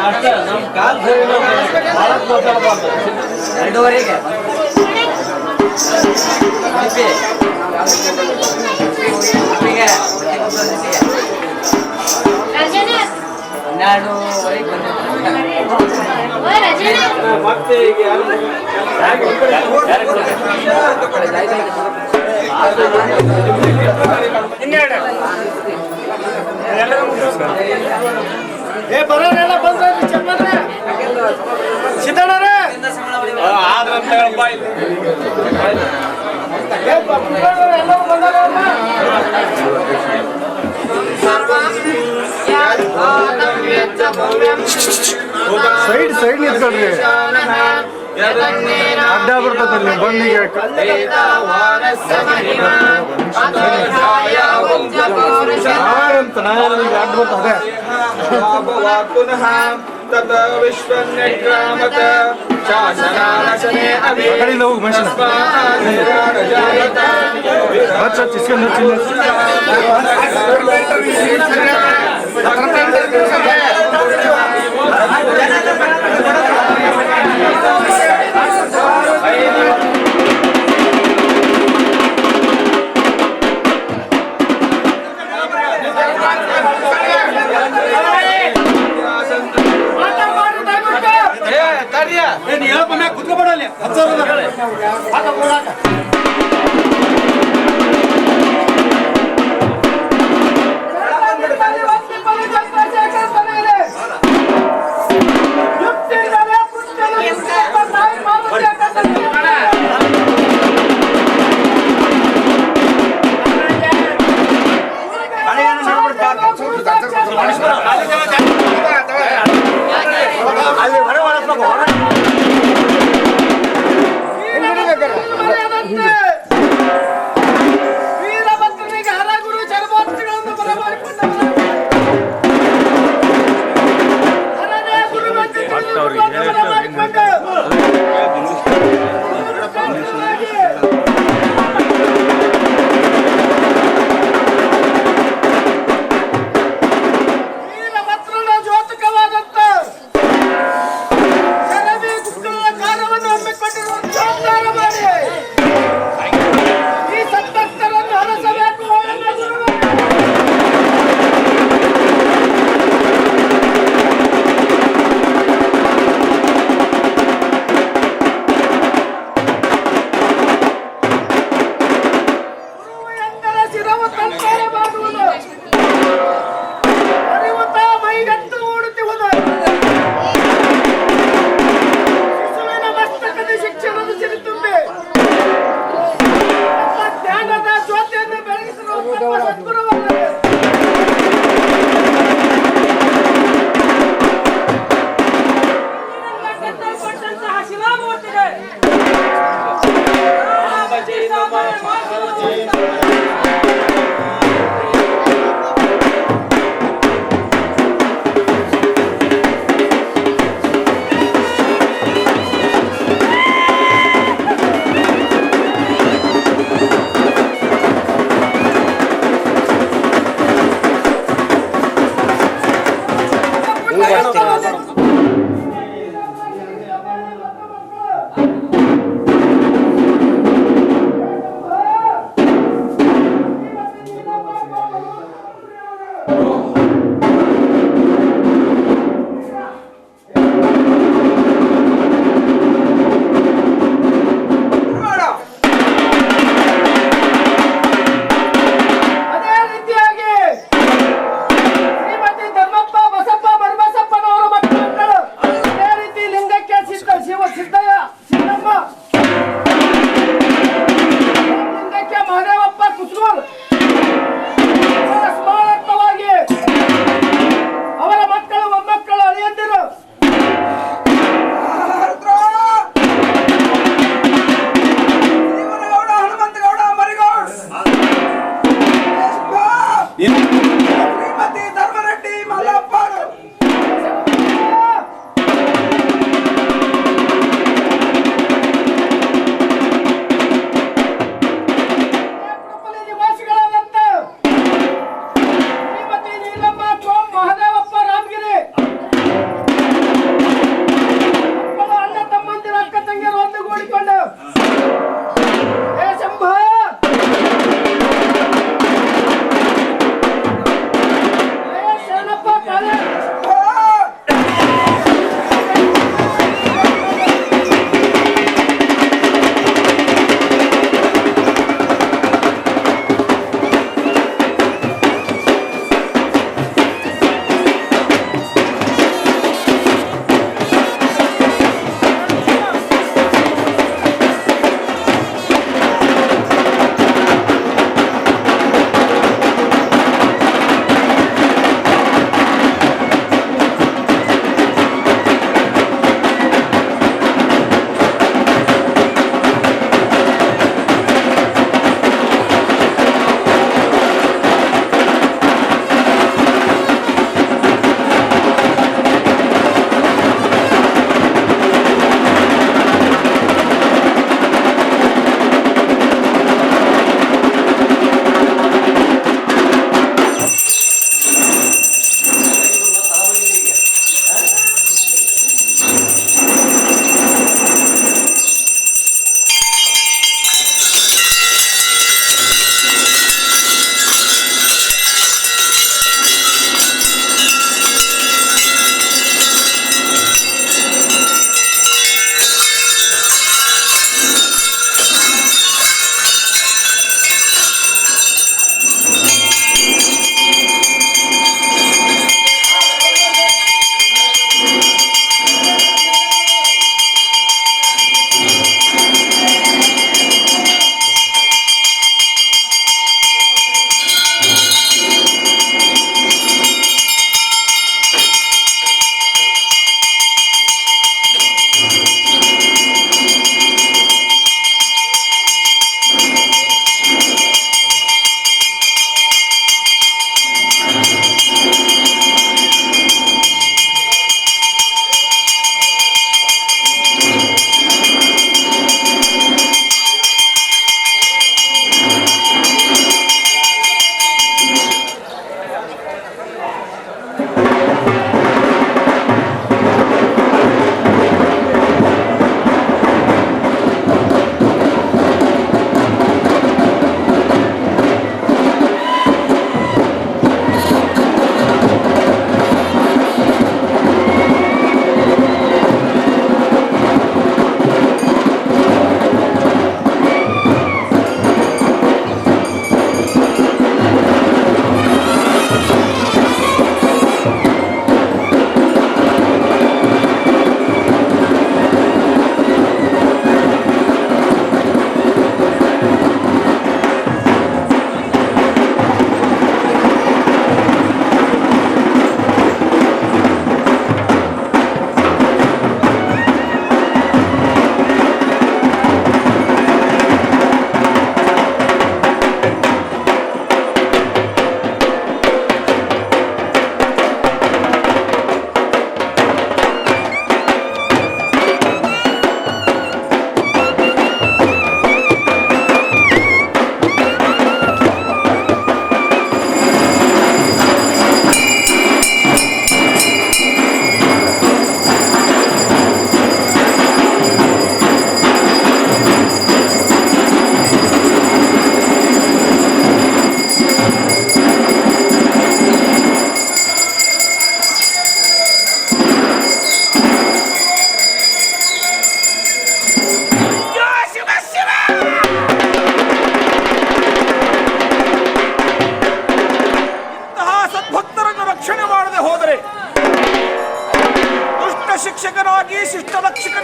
ಅಷ್ಟ ನಮ್ ಕಾಲ್ ಸರಿ ಮಾತಾಡಬಾರ್ದು 2:30ಗೆ ಮತ್ತೆ ಬರೋರೆಲ್ಲ ಬಂದ್ರೆ ಸಿದ್ದಣ್ಣ ಆದ್ರಂತ ಹೇಳಪ್ಪ ಸೈಡ್ ಸೈಡ್ ನಿಂತ್ಕೊಳ್ರಿ ಅಡ್ಡ ಬರ್ತದಲ್ಲಿ ಬಂದಿಗೆ ಅಂತ ನಾನು ಅಡ್ಡ ಬರ್ತದೆ ಕಡೆಯಿಂದ ಹೋಗಿ ಮನುಷ್ಯನ ಕುತ್ಕೊಬೇಡಲ್ಲಿ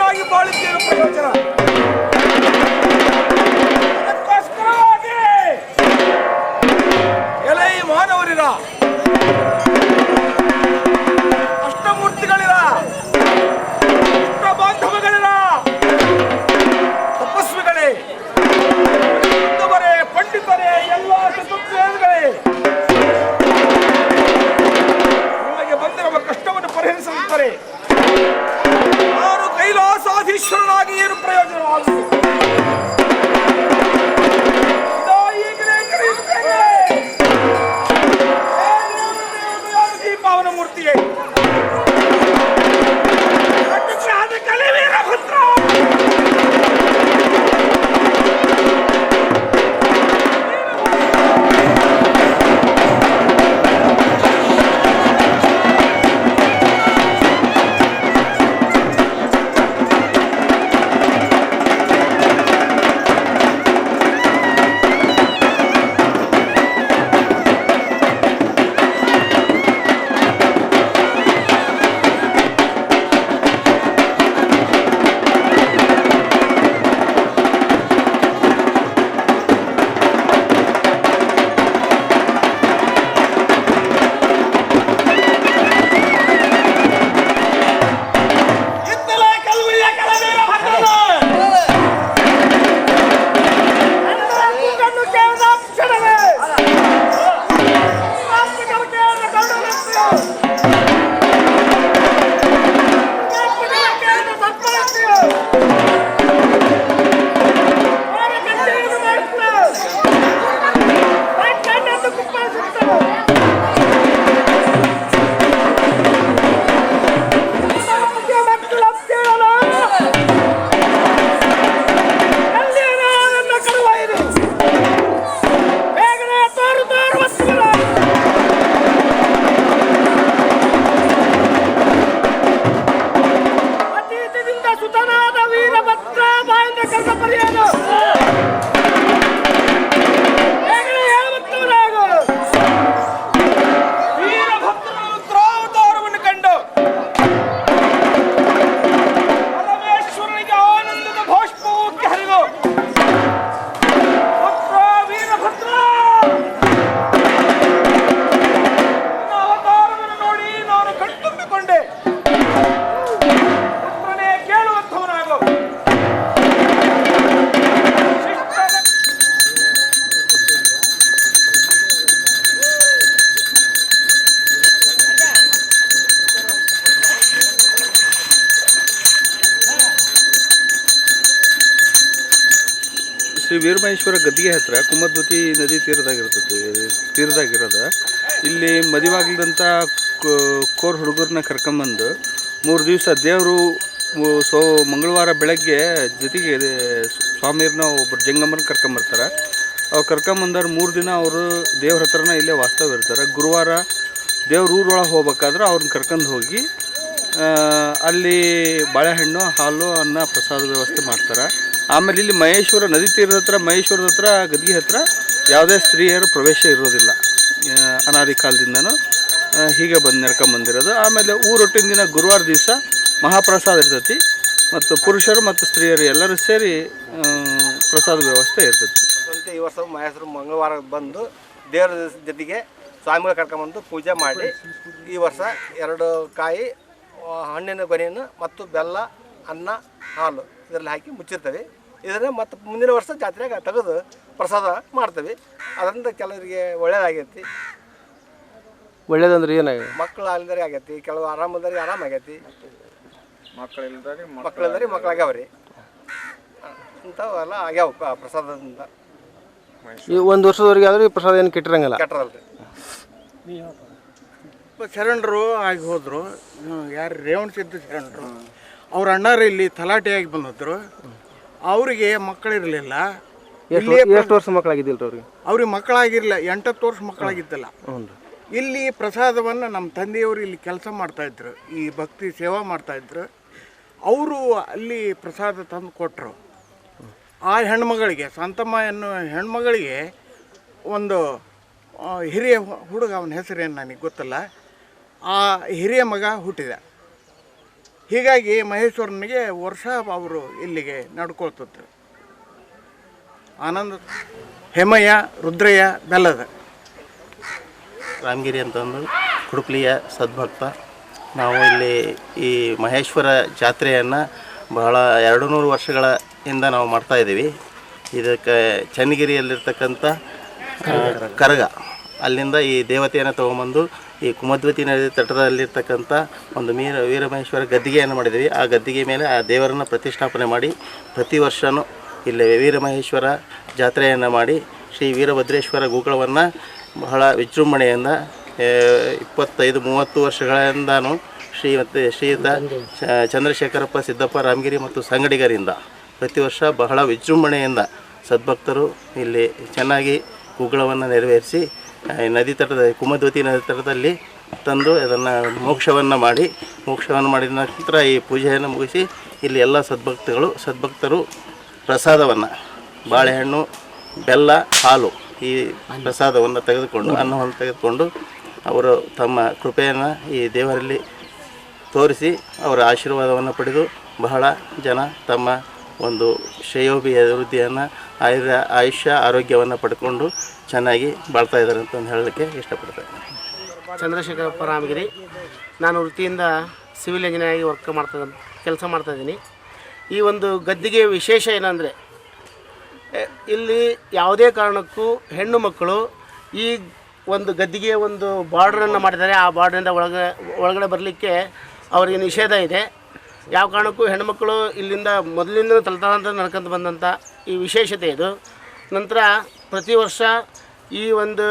ಸುಖವಾಗಿ ಬಾಳುತ್ತೇನೆ ಪ್ರಯೋಜನ. ಅದಕ್ಕೋಸ್ಕರವಾಗಿ ಎಲೈ ಮಾನವರಿರ, ಅಷ್ಟಮೂರ್ತಿಗಳಿರ, ಇಷ್ಟ ಬಾಂಧವಗಳಿರ, ತಪಸ್ವಿಗಳೇ, ಪಂಡಿತರೇ, ಎಲ್ಲ ಚತುರ್ವೇದಗಳೇ, ನಿಮಗೆ ಬಂದಿರುವ ಕಷ್ಟವನ್ನು ಪರಿಹರಿಸುತ್ತಾರೆ. ನಾನು ಕೈಲಾಸಾಧೀಶ್ವರನಾಗಿ ಏನು ಪ್ರಯೋಜನವಾಗುತ್ತದೆ? ಈಗಲೇ ಕರೆಯುತ್ತೇನೆ. ಪಾವನ ಮೂರ್ತಿಯೇ, ಕಲೆ ವೀರಭದ್ರ, ಶ್ರೀ ವೀರಮಹೇಶ್ವರ ಗದ್ದಿಗೆ ಹತ್ತಿರ ಕುಮದ್ವತಿ ನದಿ ತೀರದಾಗಿರೋದ ಇಲ್ಲಿ ಮದುವಾಗಲಿದಂಥ ಕೋರ್ ಹುಡುಗರನ್ನ ಕರ್ಕೊಂಬಂದು 3 ದಿವಸ ದೇವರು ಮಂಗಳವಾರ ಬೆಳಗ್ಗೆ ಜೊತೆಗೆ ಸ್ವಾಮಿಯವ್ರನ್ನ ಒಬ್ಬರು ಜಂಗಮನ ಕರ್ಕೊಂಬರ್ತಾರೆ. ಅವ್ರು ಕರ್ಕೊಂಬಂದವ್ರು 3 ದಿನ ಅವರು ದೇವ್ರ ಹತ್ರನ ಇಲ್ಲೇ ವಾಸ್ತವ ಇರ್ತಾರೆ. ಗುರುವಾರ ದೇವ್ರ ಊರೊಳಗೆ ಹೋಗ್ಬೇಕಾದ್ರೆ ಅವ್ರನ್ನ ಕರ್ಕೊಂಡು ಹೋಗಿ ಅಲ್ಲಿ ಬಾಳೆಹಣ್ಣು, ಹಾಲು, ಅನ್ನ, ಪ್ರಸಾದ ವ್ಯವಸ್ಥೆ ಮಾಡ್ತಾರೆ. ಆಮೇಲೆ ಇಲ್ಲಿ ಮಹೇಶ್ವರ ನದಿ ತೀರದ ಹತ್ರ, ಮಹೇಶ್ವರದ ಹತ್ರ, ಗದ್ಗೆ ಹತ್ರ ಯಾವುದೇ ಸ್ತ್ರೀಯರ ಪ್ರವೇಶ ಇರೋದಿಲ್ಲ. ಅನಾದಿ ಕಾಲದಿಂದನೂ ಹೀಗೆ ನಡ್ಕೊಂಬಂದಿರೋದು. ಆಮೇಲೆ ಊರೊಟ್ಟಿನ ದಿನ ಗುರುವಾರ ದಿವಸ ಮಹಾಪ್ರಸಾದ ಇರ್ತೈತಿ ಮತ್ತು ಪುರುಷರು ಮತ್ತು ಸ್ತ್ರೀಯರು ಎಲ್ಲರೂ ಸೇರಿ ಪ್ರಸಾದ ವ್ಯವಸ್ಥೆ ಇರ್ತೈತಿ. ಈ ವರ್ಷ ಮಹೇಶ್ವರ ಮಂಗಳವಾರ ಬಂದು ದೇವರ ಜೊತೆಗೆ ಸ್ವಾಮಿಗಳು ಕರ್ಕೊಂಬಂದು ಪೂಜೆ ಮಾಡಿ ಈ ವರ್ಷ 2 ಕಾಯಿ, ಹಣ್ಣಿನ ಗೊನೆಯನ್ನು ಮತ್ತು ಬೆಲ್ಲ, ಅನ್ನ, ಹಾಲು ಇದರಲ್ಲಿ ಹಾಕಿ ಮುಚ್ಚಿರ್ತೇವೆ. ಇದನ್ನು ಮತ್ತು ಮುಂದಿನ ವರ್ಷ ಜಾತ್ರೆಗೆ ತೆಗೆದು ಪ್ರಸಾದ ಮಾಡ್ತೇವೆ. ಅದರಿಂದ ಕೆಲವರಿಗೆ ಒಳ್ಳೆಯದಾಗೈತಿ. ಒಳ್ಳೇದಂದ್ರೆ ಏನಾಗಿದೆ? ಮಕ್ಕಳು ಅಲ್ಲದರಿ ಆಗೈತಿ, ಕೆಲವು ಆರಾಮದರಿ ಆರಾಮಾಗೈತಿ, ಮಕ್ಕಳಿಲ್ಲದರಿ ಮಕ್ಕಳಾಗ್ಯಾವ್ರಿ, ಇಂಥವೆಲ್ಲ ಆಗ್ಯಾವ ಪ್ರಸಾದದಿಂದ. ಈ 1 ವರ್ಷದವರೆಗೆ ಆದ್ರೆ ಈ ಪ್ರಸಾದ ಏನು ಕೆಟ್ಟಿರಂಗಿಲ್ಲ, ಕೆಟ್ಟರಲ್ರಿ. ಶರಣರು ಆಗಿ ಹೋದರು. ಯಾರು ರೇವಣ ಸಿದ್ಧ ಶರಣರು, ಅವ್ರ ಅಣ್ಣಾರು ಇಲ್ಲಿ ತಲಾಟೆಯಾಗಿ ಬಂದಿದ್ರು. ಅವರಿಗೆ ಮಕ್ಕಳಿರಲಿಲ್ಲ. ಎಷ್ಟು ವರ್ಷ ಮಕ್ಕಳಾಗಿದ್ದಿಲ್ಲ ಅವ್ರಿಗೆ? ಅವ್ರಿಗೆ ಮಕ್ಕಳಾಗಿರಲಿಲ್ಲ, 8-10 ವರ್ಷ ಮಕ್ಕಳಾಗಿದ್ದಲ್ಲ. ಇಲ್ಲಿ ಪ್ರಸಾದವನ್ನು ನಮ್ಮ ತಂದೆಯವರು ಇಲ್ಲಿ ಕೆಲಸ ಮಾಡ್ತಾಯಿದ್ರು, ಈ ಭಕ್ತಿ ಸೇವಾ ಮಾಡ್ತಾಯಿದ್ರು. ಅವರು ಅಲ್ಲಿ ಪ್ರಸಾದ ತಂದು ಕೊಟ್ಟರು. ಆ ಹೆಣ್ಮಗಳಿಗೆ, ಶಾಂತಮ್ಮ ಅನ್ನೋ ಹೆಣ್ಮಗಳಿಗೆ ಒಂದು ಹಿರಿಯ ಹುಡುಗ, ಅವನ ಹೆಸರೇನು ನನಗೆ ಗೊತ್ತಿಲ್ಲ, ಆ ಹಿರಿಯ ಮಗ ಹುಟ್ಟಿದ. ಹೀಗಾಗಿ ಮಹೇಶ್ವರನಿಗೆ ವರ್ಷ ಅವರು ಇಲ್ಲಿಗೆ ನಡ್ಕೊಳ್ತಿದ್ರು. ಆನಂದ ಹೇಮಯ್ಯ, ರುದ್ರಯ್ಯ, ಬೆಲ್ಲದ ರಾಮಗಿರಿ ಅಂತಂದು ಕುಡುಪ್ಲಿಯ ಸದ್ಭಕ್ತ. ನಾವು ಇಲ್ಲಿ ಈ ಮಹೇಶ್ವರ ಜಾತ್ರೆಯನ್ನು ಬಹಳ 200 ವರ್ಷಗಳ ಹಿಂದ ನಾವು ಮಾಡ್ತಾಯಿದ್ದೀವಿ. ಇದಕ್ಕೆ ಚನ್ನಗಿರಿಯಲ್ಲಿರ್ತಕ್ಕಂಥ ಕರಗ ಅಲ್ಲಿಂದ ಈ ದೇವತೆಯನ್ನು ತೊಗೊಂಬಂದು ಈ ಕುಮದ್ವತಿ ನದಿ ತಟದಲ್ಲಿರ್ತಕ್ಕಂಥ ಒಂದು ವೀರಮಹೇಶ್ವರ ಗದ್ದಿಗೆಯನ್ನು ಮಾಡಿದ್ದೀವಿ. ಆ ಗದ್ದಿಗೆ ಮೇಲೆ ಆ ದೇವರನ್ನು ಪ್ರತಿಷ್ಠಾಪನೆ ಮಾಡಿ ಪ್ರತಿ ವರ್ಷವೂ ಇಲ್ಲಿ ವೀರಮಹೇಶ್ವರ ಜಾತ್ರೆಯನ್ನು ಮಾಡಿ ಶ್ರೀ ವೀರಭದ್ರೇಶ್ವರ ಗೋಕುಳವನ್ನು ಬಹಳ ವಿಜೃಂಭಣೆಯಿಂದ 25-30 ವರ್ಷಗಳಿಂದನೂ ಶ್ರೀಯುತ ಚಂದ್ರಶೇಖರಪ್ಪ ಸಿದ್ದಪ್ಪ ರಾಮಗಿರಿ ಮತ್ತು ಸಂಗಡಿಗರಿಂದ ಪ್ರತಿ ವರ್ಷ ಬಹಳ ವಿಜೃಂಭಣೆಯಿಂದ ಸದ್ಭಕ್ತರು ಇಲ್ಲಿ ಚೆನ್ನಾಗಿ ಗೋಕುಳವನ್ನು ನೆರವೇರಿಸಿ ನದಿ ತಟದ ಕುಮದ್ವತಿ ನದಿ ತಟದಲ್ಲಿ ತಂದು ಅದನ್ನು ಮೋಕ್ಷವನ್ನು ಮಾಡಿದ ನಂತರ ಈ ಪೂಜೆಯನ್ನು ಮುಗಿಸಿ ಇಲ್ಲಿ ಎಲ್ಲ ಸದ್ಭಕ್ತರು ಪ್ರಸಾದವನ್ನು ಬಾಳೆಹಣ್ಣು, ಬೆಲ್ಲ, ಹಾಲು ಈ ಪ್ರಸಾದವನ್ನು ತೆಗೆದುಕೊಂಡು ಅನ್ನವನ್ನು ತೆಗೆದುಕೊಂಡು ಅವರು ತಮ್ಮ ಕೃಪೆಯನ್ನು ಈ ದೇವರಲ್ಲಿ ತೋರಿಸಿ ಅವರ ಆಶೀರ್ವಾದವನ್ನು ಪಡೆದು ಬಹಳ ಜನ ತಮ್ಮ ಒಂದು ಶ್ರೇಯೋಭಿವೃದ್ಧಿಯನ್ನು ಆಯುಷ್ಯ ಆರೋಗ್ಯವನ್ನು ಪಡ್ಕೊಂಡು ಚೆನ್ನಾಗಿ ಬಾಳ್ತಾ ಇದ್ದಾರೆ ಅಂತ ಹೇಳಲಿಕ್ಕೆ ಇಷ್ಟಪಡ್ತೇನೆ. ಚಂದ್ರಶೇಖರಪ್ಪ ರಾಮಗಿರಿ. ನಾನು ವೃತ್ತಿಯಿಂದ ಸಿವಿಲ್ ಇಂಜಿನಿಯರ್ ಆಗಿ ಕೆಲಸ ಮಾಡ್ತಾಯಿದ್ದೀನಿ. ಈ ಒಂದು ಗದ್ದಿಗೆ ವಿಶೇಷ ಏನಂದರೆ ಇಲ್ಲಿ ಯಾವುದೇ ಕಾರಣಕ್ಕೂ ಹೆಣ್ಣು ಮಕ್ಕಳು ಈ ಒಂದು ಗದ್ದಿಗೆ ಒಂದು ಬಾರ್ಡ್ರನ್ನು ಮಾಡಿದ್ದಾರೆ. ಆ ಬಾರ್ಡ್ರಿಂದ ಒಳಗಡೆ ಬರಲಿಕ್ಕೆ ಅವರಿಗೆ ನಿಷೇಧ ಇದೆ. ಯಾವ ಕಾರಣಕ್ಕೂ ಹೆಣ್ಣುಮಕ್ಕಳು ಇಲ್ಲಿಂದ ಮೊದಲಿಂದ ತಲತಲಾಂತರ ನಡ್ಕೊಂಡು ಬಂದಂಥ ಈ ವಿಶೇಷತೆ ಇದು. ನಂತರ ಪ್ರತಿ ವರ್ಷ ಈ ಒಂದು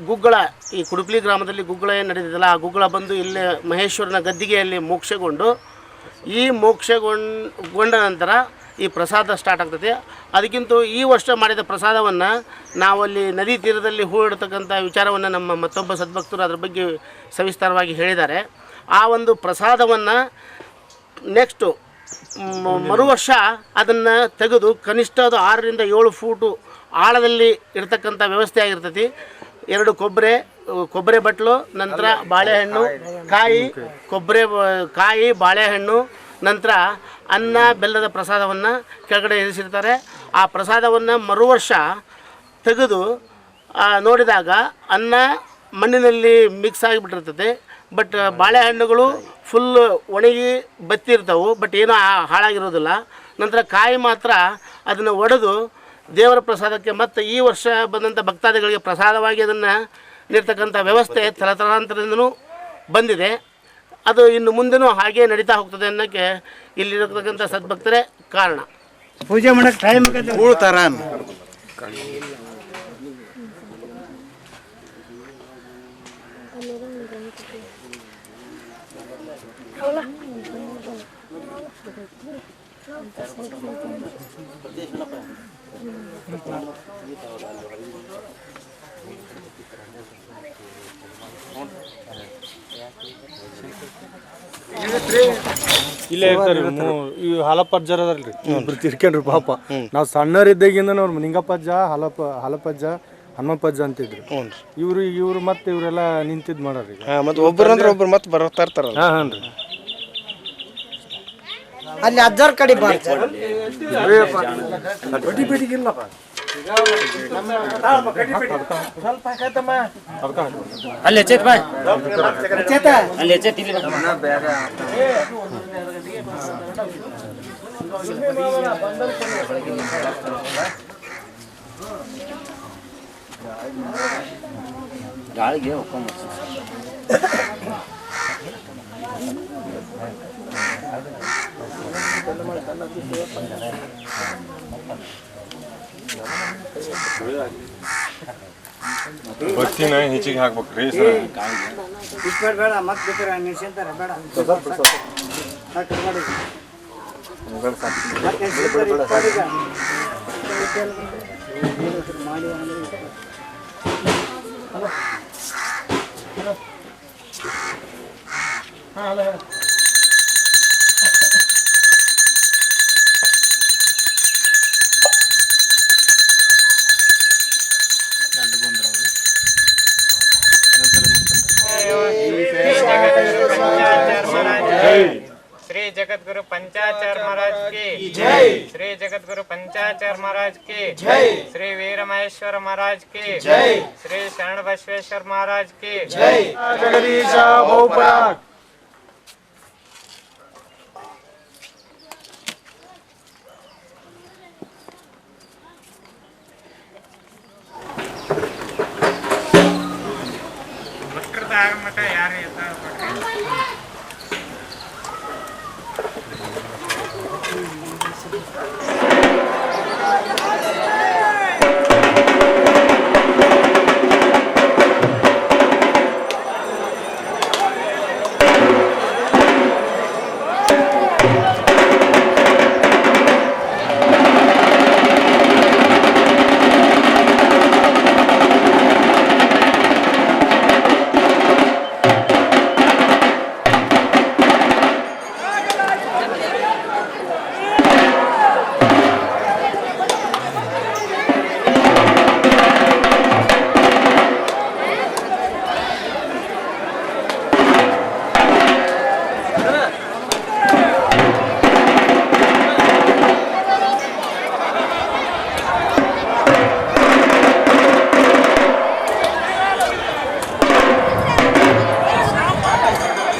ಗುಗ್ಗಳ, ಈ ಕುಡುಪ್ಲಿ ಗ್ರಾಮದಲ್ಲಿ ಗುಗ್ಗಳ ಏನು ನಡೀತದಲ್ಲ, ಆ ಗುಗ್ಗಳ ಬಂದು ಇಲ್ಲೇ ಮಹೇಶ್ವರನ ಗದ್ದಿಗೆಯಲ್ಲಿ ಮೋಕ್ಷಗೊಂಡು ಮೋಕ್ಷಗೊಂಡ ನಂತರ ಈ ಪ್ರಸಾದ ಸ್ಟಾರ್ಟ್ ಆಗ್ತದೆ. ಅದಕ್ಕಿಂತ ಈ ವರ್ಷ ಮಾಡಿದ ಪ್ರಸಾದವನ್ನು ನಾವಲ್ಲಿ ನದಿ ತೀರದಲ್ಲಿ ಹೂಡಿರ್ತಕ್ಕಂಥ ವಿಚಾರವನ್ನು ನಮ್ಮ ಮತ್ತೊಬ್ಬ ಸದ್ಭಕ್ತರು ಅದ್ರ ಬಗ್ಗೆ ಸವಿಸ್ತಾರವಾಗಿ ಹೇಳಿದ್ದಾರೆ. ಆ ಒಂದು ಪ್ರಸಾದವನ್ನು ನೆಕ್ಸ್ಟು ಮರು ವರ್ಷ ಅದನ್ನು ತೆಗೆದು ಕನಿಷ್ಠ ಅದು 6ರಿಂದ 7 ಫೂಟು ಆಳದಲ್ಲಿ ಇರತಕ್ಕಂಥ ವ್ಯವಸ್ಥೆ ಆಗಿರ್ತೈತಿ. 2 ಕೊಬ್ಬರಿ ಬಟ್ಲು, ನಂತರ ಬಾಳೆಹಣ್ಣು, ಕಾಯಿ ಬಾಳೆಹಣ್ಣು, ನಂತರ ಅನ್ನ ಬೆಲ್ಲದ ಪ್ರಸಾದವನ್ನು ಕೆಳಗಡೆ ಇರಿಸಿರ್ತಾರೆ. ಆ ಪ್ರಸಾದವನ್ನು ಮರು ವರ್ಷ ತೆಗೆದು ನೋಡಿದಾಗ ಅನ್ನ ಮಣ್ಣಿನಲ್ಲಿ ಮಿಕ್ಸ್ ಆಗಿಬಿಟ್ಟಿರ್ತದೆ. ಬಟ್ ಬಾಳೆಹಣ್ಣುಗಳು ಫುಲ್ ಒಣಗಿ ಬತ್ತಿರ್ತಾವೆ, ಬಟ್ ಏನೂ ಹಾಳಾಗಿರೋದಿಲ್ಲ. ನಂತರ ಕಾಯಿ ಮಾತ್ರ ಅದನ್ನು ಒಡೆದು ದೇವರ ಪ್ರಸಾದಕ್ಕೆ ಮತ್ತು ಈ ವರ್ಷ ಬಂದಂಥ ಭಕ್ತಾದಿಗಳಿಗೆ ಪ್ರಸಾದವಾಗಿ ಅದನ್ನು ನೀಡ್ತಕ್ಕಂಥ ವ್ಯವಸ್ಥೆ ತಲತಲಾಂತರದಿಂದನೂ ಬಂದಿದೆ. ಅದು ಇನ್ನು ಮುಂದೆನೂ ಹಾಗೇ ನಡೀತಾ ಹೋಗ್ತದೆ ಅನ್ನೋಕ್ಕೆ ಇಲ್ಲಿರತಕ್ಕಂಥ ಸದ್ಭಕ್ತರೇ ಕಾರಣ. ಪೂಜೆ ಮಾಡೋಕ್ಕೆ ಟೈಮ್ ಉಳ್ತಾರ. ಇಲ್ಲೇ ಇರ್ತಾರೆ ಈ ಹಾಲಪ್ಪಜ್ಜರ ಅದಲ್ರಿ, ಇಬ್ರು ತಿರ್ಕೊಂಡ್ರಿ ಪಾಪ. ನಾವು ಸಣ್ಣರಿದ್ದಾಗಿಂದ ಅವ್ರು ನಿಂಗಪ್ಪಜ್ಜ, ಹಾಲಪ್ಪಜ್ಜ, ಹನುಮಪ್ಪಜ್ಜ ಅಂತಿದ್ರು. ಇವ್ರು ಮತ್ತೆ ಇವರೆಲ್ಲ ನಿಂತಿದ್ ಮಾಡ್ರಿ. ಮತ್ತೆ ಒಬ್ಬರಂದ್ರೆ ಒಬ್ರು ಮತ್ತೆ ಬರ್ತಾ ಇರ್ತಾರಲ್ಲ. ಹಾಂ ರೀ. ಅಲ್ಲಿ ಅಜ್ಜರ ಕಡೆ ಗಾಳಿಗೆ ಬಸ್ಸಿನ ಹೆಚ್ಚಿಗೆ ಹಾಕ್ಬೇಕ್ರಿ. ಬೇಡ ಮತ್ತೆ ಬೇಕಾರೆ ನಿಲ್ಸಿಂತಾರ ಬೇಡ श्री जगतगुरु पंचाचार्य महाराज की जय। श्री जगतगुरु पंचाचार्य महाराज की जय। श्री वीर महेश्वर महाराज की जय। श्री शरण बसवेश्वर महाराज की जय। जगदीश ಬಹುಪರಾಕ್ ಮಠ ಯಾರು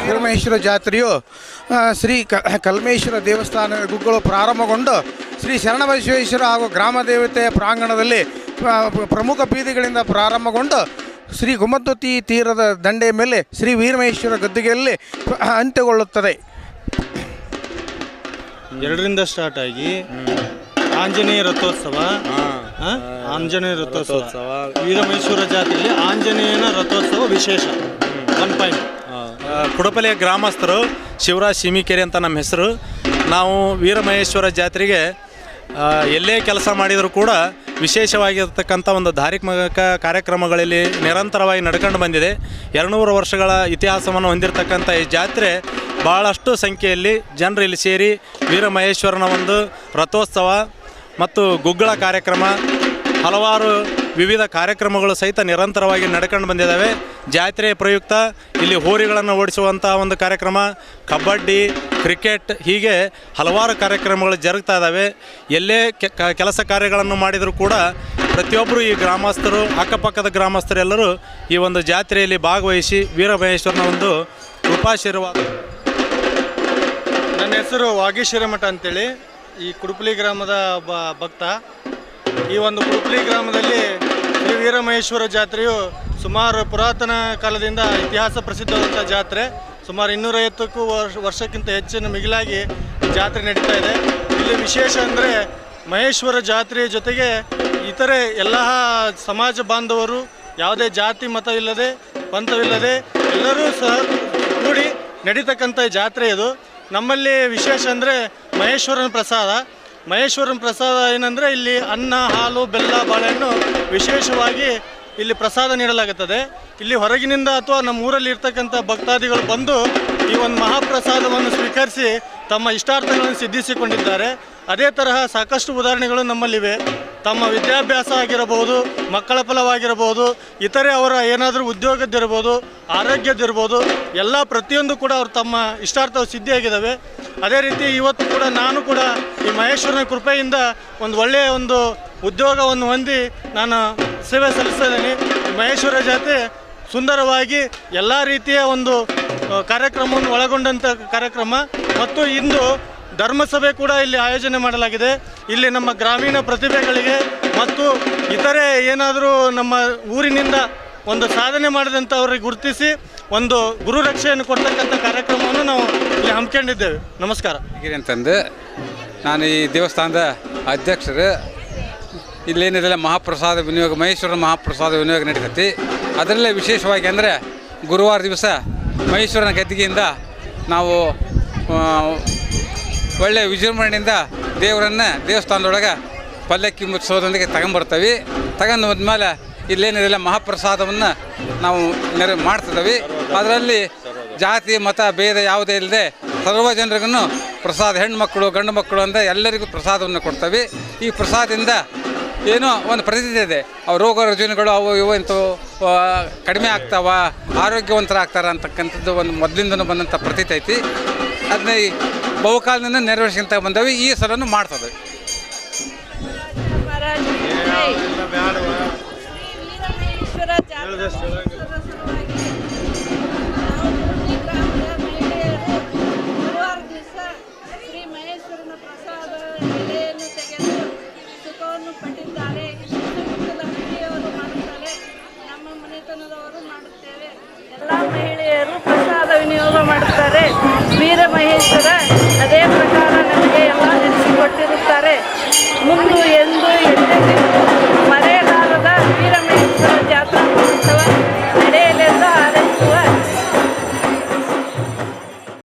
ವೀರಮಹೇಶ್ವರ ಜಾತ್ರೆಯು ಶ್ರೀ ಕಲ್ಮೇಶ್ವರ ದೇವಸ್ಥಾನ ಗುಗ್ಗಳು ಪ್ರಾರಂಭಗೊಂಡು ಶ್ರೀ ಶರಣಬಸವೇಶ್ವರ ಹಾಗೂ ಗ್ರಾಮ ದೇವತೆಯ ಪ್ರಾಂಗಣದಲ್ಲಿ ಪ್ರಮುಖ ಬೀದಿಗಳಿಂದ ಪ್ರಾರಂಭಗೊಂಡು ಶ್ರೀ ಗುಮ್ಮತ್ತುತಿ ತೀರದ ದಂಡೆಯ ಮೇಲೆ ಶ್ರೀ ವೀರಮಹೇಶ್ವರ ಗದ್ದುಗೆಯಲ್ಲಿ ಅಂತ್ಯಗೊಳ್ಳುತ್ತದೆ. 2ರಿಂದ ಸ್ಟಾರ್ಟ್ ಆಗಿ ಆಂಜನೇಯ ರಥೋತ್ಸವ, ಆಂಜನೇಯ ರಥೋತ್ಸವ, ವೀರಮಹೇಶ್ವರ ಜಾತ್ರೆಯಲ್ಲಿ ಆಂಜನೇಯನ ರಥೋತ್ಸವ ವಿಶೇಷ. 1 ಪಾಯಿಂಟ್. ಕುಡಪಲೆಯ ಗ್ರಾಮಸ್ಥರು ಶಿವರಾಜ್ ಸೀಮಿಕೆರೆ ಅಂತ ನಮ್ಮ ಹೆಸರು. ನಾವು ವೀರಮಹೇಶ್ವರ ಜಾತ್ರೆಗೆ ಎಲ್ಲೇ ಕೆಲಸ ಮಾಡಿದರೂ ಕೂಡ ವಿಶೇಷವಾಗಿರ್ತಕ್ಕಂಥ ಒಂದು ಧಾರ್ಮಿಕ ಕಾರ್ಯಕ್ರಮಗಳಲ್ಲಿ ನಿರಂತರವಾಗಿ ನಡ್ಕೊಂಡು ಬಂದಿದೆ. 200 ವರ್ಷಗಳ ಇತಿಹಾಸವನ್ನು ಹೊಂದಿರತಕ್ಕಂಥ ಈ ಜಾತ್ರೆ ಭಾಳಷ್ಟು ಸಂಖ್ಯೆಯಲ್ಲಿ ಜನರು ಇಲ್ಲಿ ಸೇರಿ ವೀರಮಹೇಶ್ವರನ ಒಂದು ರಥೋತ್ಸವ ಮತ್ತು ಗುಗ್ಗಳ ಕಾರ್ಯಕ್ರಮ, ಹಲವಾರು ವಿವಿಧ ಕಾರ್ಯಕ್ರಮಗಳು ಸಹಿತ ನಿರಂತರವಾಗಿ ನಡ್ಕೊಂಡು ಬಂದಿದ್ದಾವೆ. ಜಾತ್ರೆಯ ಪ್ರಯುಕ್ತ ಇಲ್ಲಿ ಹೋರಿಗಳನ್ನು ಓಡಿಸುವಂಥ ಒಂದು ಕಾರ್ಯಕ್ರಮ, ಕಬಡ್ಡಿ, ಕ್ರಿಕೆಟ್, ಹೀಗೆ ಹಲವಾರು ಕಾರ್ಯಕ್ರಮಗಳು ಜರುಗ್ತಾ ಇದ್ದಾವೆ. ಎಲ್ಲೇ ಕೆಲಸ ಕಾರ್ಯಗಳನ್ನು ಮಾಡಿದರೂ ಕೂಡ ಪ್ರತಿಯೊಬ್ಬರು ಈ ಗ್ರಾಮಸ್ಥರು, ಅಕ್ಕಪಕ್ಕದ ಗ್ರಾಮಸ್ಥರೆಲ್ಲರೂ ಈ ಒಂದು ಜಾತ್ರೆಯಲ್ಲಿ ಭಾಗವಹಿಸಿ ವೀರಮಹೇಶ್ವರನ ಒಂದು ಕೃಪಾಶೀರ್ವಾದ. ನನ್ನ ಹೆಸರು ವಾಗೀಶ್ವರಮಠ ಅಂತೇಳಿ, ಈ ಕುಡುಪಲಿ ಗ್ರಾಮದ ಒಬ್ಬ ಭಕ್ತ. ಈ ಒಂದು ಕುಡುಪಲಿ ಗ್ರಾಮದಲ್ಲಿ ಶ್ರೀ ವೀರಮಹೇಶ್ವರ ಜಾತ್ರೆಯು ಸುಮಾರು ಪುರಾತನ ಕಾಲದಿಂದ ಇತಿಹಾಸ ಪ್ರಸಿದ್ಧವಾದಂಥ ಜಾತ್ರೆ. ಸುಮಾರು 250ಕ್ಕೂ ವರ್ಷಕ್ಕಿಂತ ಹೆಚ್ಚಿನ ಮಿಗಿಲಾಗಿ ಜಾತ್ರೆ ನಡೀತಾ ಇದೆ. ಇಲ್ಲಿ ವಿಶೇಷ ಅಂದರೆ ಮಹೇಶ್ವರ ಜಾತ್ರೆಯ ಜೊತೆಗೆ ಇತರೆ ಎಲ್ಲ ಸಮಾಜ ಬಾಂಧವರು ಯಾವುದೇ ಜಾತಿ ಮತ ಇಲ್ಲದೆ ಪಂಥವಿಲ್ಲದೆ ಎಲ್ಲರೂ ಸಹ ಕೂಡಿ ನಡೀತಕ್ಕಂಥ ಜಾತ್ರೆ ಇದು. ನಮ್ಮಲ್ಲಿ ವಿಶೇಷ ಅಂದರೆ ಮಹೇಶ್ವರನ ಪ್ರಸಾದ. ಮಹೇಶ್ವರನ ಪ್ರಸಾದ ಏನಂದರೆ ಇಲ್ಲಿ ಅನ್ನ, ಹಾಲು, ಬೆಲ್ಲ, ಬಾಳೆಹಣ್ಣು ವಿಶೇಷವಾಗಿ ಇಲ್ಲಿ ಪ್ರಸಾದ ನೀಡಲಾಗುತ್ತದೆ. ಇಲ್ಲಿ ಹೊರಗಿನಿಂದ ಅಥವಾ ನಮ್ಮ ಊರಲ್ಲಿ ಇರ್ತಕ್ಕಂಥ ಭಕ್ತಾದಿಗಳು ಬಂದು ಈ ಒಂದು ಮಹಾಪ್ರಸಾದವನ್ನು ಸ್ವೀಕರಿಸಿ ತಮ್ಮ ಇಷ್ಟಾರ್ಥಗಳನ್ನು ಸಿದ್ಧಿಸಿಕೊಂಡಿದ್ದಾರೆ. ಅದೇ ತರಹ ಸಾಕಷ್ಟು ಉದಾಹರಣೆಗಳು ನಮ್ಮಲ್ಲಿವೆ. ತಮ್ಮ ವಿದ್ಯಾಭ್ಯಾಸ ಆಗಿರಬಹುದು, ಮಕ್ಕಳ ಫಲವಾಗಿರಬಹುದು, ಇತರೆ ಅವರ ಏನಾದರೂ ಉದ್ಯೋಗದ್ದಿರ್ಬೋದು, ಆರೋಗ್ಯದ್ದಿರ್ಬೋದು, ಎಲ್ಲ ಪ್ರತಿಯೊಂದು ಕೂಡ ಅವರು ತಮ್ಮ ಇಷ್ಟಾರ್ಥವು ಸಿದ್ಧಿಯಾಗಿದ್ದಾವೆ. ಅದೇ ರೀತಿ ಇವತ್ತು ಕೂಡ ನಾನು ಕೂಡ ಈ ಮಹೇಶ್ವರನ ಕೃಪೆಯಿಂದ ಒಂದು ಒಳ್ಳೆಯ ಒಂದು ಉದ್ಯೋಗವನ್ನು ಹೊಂದಿ ನಾನು ಸೇವೆ ಸಲ್ಲಿಸಿದ್ದೇನೆ. ಮಹೇಶ್ವರ ಜಾತ್ರೆ ಸುಂದರವಾಗಿ ಎಲ್ಲ ರೀತಿಯ ಒಂದು ಕಾರ್ಯಕ್ರಮವನ್ನು ಒಳಗೊಂಡಂಥ ಕಾರ್ಯಕ್ರಮ ಮತ್ತು ಇಂದು ಧರ್ಮಸಭೆ ಕೂಡ ಇಲ್ಲಿ ಆಯೋಜನೆ ಮಾಡಲಾಗಿದೆ. ಇಲ್ಲಿ ನಮ್ಮ ಗ್ರಾಮೀಣ ಪ್ರತಿಭೆಗಳಿಗೆ ಮತ್ತು ಇತರೆ ಏನಾದರೂ ನಮ್ಮ ಊರಿನಿಂದ ಒಂದು ಸಾಧನೆ ಮಾಡಿದಂಥವ್ರಿಗೆ ಗುರುತಿಸಿ ಒಂದು ಗುರು ರಕ್ಷೆಯನ್ನು ಕೊಡ್ತಕ್ಕಂಥ ಕಾರ್ಯಕ್ರಮವನ್ನು ನಾವು ಇಲ್ಲಿ ಹಮ್ಮಿಕೊಂಡಿದ್ದೇವೆ. ನಮಸ್ಕಾರ. ಅಂತಂದು ನಾನು ಈ ದೇವಸ್ಥಾನದ ಅಧ್ಯಕ್ಷರು. ಇಲ್ಲೇನಿದೆಲ್ಲ ಮಹಾಪ್ರಸಾದ ವಿನಿಯೋಗ, ಮಹೇಶ್ವರ ಮಹಾಪ್ರಸಾದ ವಿನಿಯೋಗ ನಡೀತೈತಿ. ಅದರಲ್ಲೇ ವಿಶೇಷವಾಗಿ ಅಂದರೆ ಗುರುವಾರ ದಿವಸ ಮಹೇಶ್ವರನ ಗದ್ದಿಗೆಯಿಂದ ನಾವು ಒಳ್ಳೆಯ ವಿಜೃಂಭಣೆಯಿಂದ ದೇವರನ್ನು ದೇವಸ್ಥಾನದೊಳಗೆ ಪಲ್ಲಕ್ಕಿ ಉತ್ಸವದೊಂದಿಗೆ ತಗೊಂಬರ್ತೀವಿ. ತಗೊಂಡು ಹೋದ್ಮೇಲೆ ಇಲ್ಲೇನಿದೆಲ್ಲ ಮಹಾಪ್ರಸಾದವನ್ನು ನಾವು ಮಾಡ್ತಿದ್ದೀವಿ. ಅದರಲ್ಲಿ ಜಾತಿ ಮತ ಭೇದ ಯಾವುದೇ ಇಲ್ಲದೆ ಸರ್ವ ಜನರಿಗೂ ಪ್ರಸಾದ, ಹೆಣ್ಣುಮಕ್ಕಳು ಗಂಡು ಮಕ್ಕಳು ಅಂತ ಎಲ್ಲರಿಗೂ ಪ್ರಸಾದವನ್ನು ಕೊಡ್ತೀವಿ. ಈ ಪ್ರಸಾದದಿಂದ ಏನೋ ಒಂದು ಪ್ರತೀತಿ ಇದೆ, ಅವು ರೋಗ ರುಜಿನಗಳು ಅವು ಇವು ಇಂಥವು ಕಡಿಮೆ ಆಗ್ತಾವ, ಆರೋಗ್ಯವಂತರಾಗ್ತಾರೆ ಅಂತಕ್ಕಂಥದ್ದು ಒಂದು ಮೊದಲಿಂದನೂ ಬಂದಂಥ ಪ್ರತೀತಿ ಐತಿ. ಅದನ್ನ ಬಹುಕಾಲದಿಂದ ನೆರವೇರಿಸ್ಕೊಂತ ಬಂದವಿ. ಈ ಸಲನೂ ಮಾಡ್ತದೆ. ಶ್ರೀ ಮಹೇಶ್ವರನ ಪ್ರಸಾದ ಎಲೆಯನ್ನು ತೆಗೆದು ಸುಖವನ್ನು ಪಟ್ಟಿದ್ದಾರೆ. ಮಹಿಳೆಯರು ಮಾಡುತ್ತಾರೆ, ನಮ್ಮ ಮನೆತನದವರು ಮಾಡುತ್ತೇವೆ. ಎಲ್ಲ ಮಹಿಳೆಯರು ಪ್ರಸಾದ ವಿನಿಯೋಗ ಮಾಡುತ್ತಾರೆ. ವೀರ ಮಹೇಶ್ವರ ಅದೇ ಪ್ರಕಾರ ನಮಗೆ ಎಲ್ಲ ನಡೆಸಿಕೊಟ್ಟಿರುತ್ತಾರೆ. ಮುಂದೆ